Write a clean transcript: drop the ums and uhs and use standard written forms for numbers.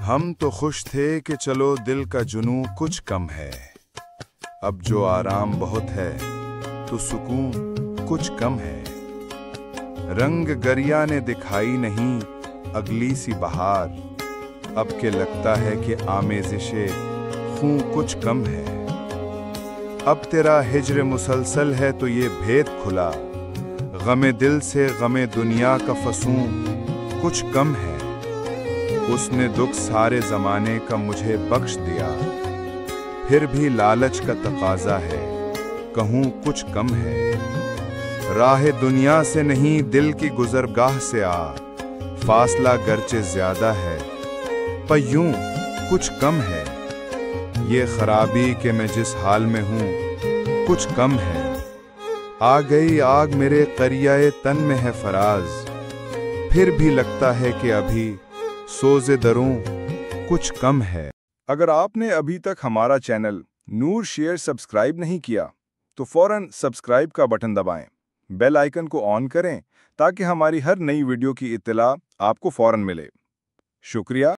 ہم تو خوش تھے کہ چلو دل کا جنوں کچھ کم ہے، اب جو آرام بہت ہے تو سکون کچھ کم ہے۔ رنگ گریا نے دکھائی نہیں اگلی سی بہار، اب کہ لگتا ہے کہ آمیزش خوں کچھ کم ہے۔ اب تیرا ہجر مسلسل ہے تو یہ بھید کھلا، غم دل سے غم دنیا کا فسوں کچھ کم ہے۔ اس نے دکھ سارے زمانے کا مجھے بخش دیا، پھر بھی لالچ کا تقاضا ہے کہوں کچھ کم ہے۔ راہ دنیا سے نہیں دل کی گزرگاہ سے آ، فاصلہ گرچہ زیادہ ہے پر یوں کچھ کم ہے۔ یہ خرابی کہ میں جس حال میں ہوں کچھ کم ہے۔ آ گئی آگ میرے قریۂ تن میں ہے فراز، پھر بھی لگتا ہے کہ ابھی سوز دروں کچھ کم ہے۔ اگر آپ نے ابھی تک ہمارا چینل نور شیئر سبسکرائب نہیں کیا تو فوراً سبسکرائب کا بٹن دبائیں، بیل آئیکن کو آن کریں تاکہ ہماری ہر نئی ویڈیو کی اطلاع آپ کو فوراً ملے۔ شکریہ۔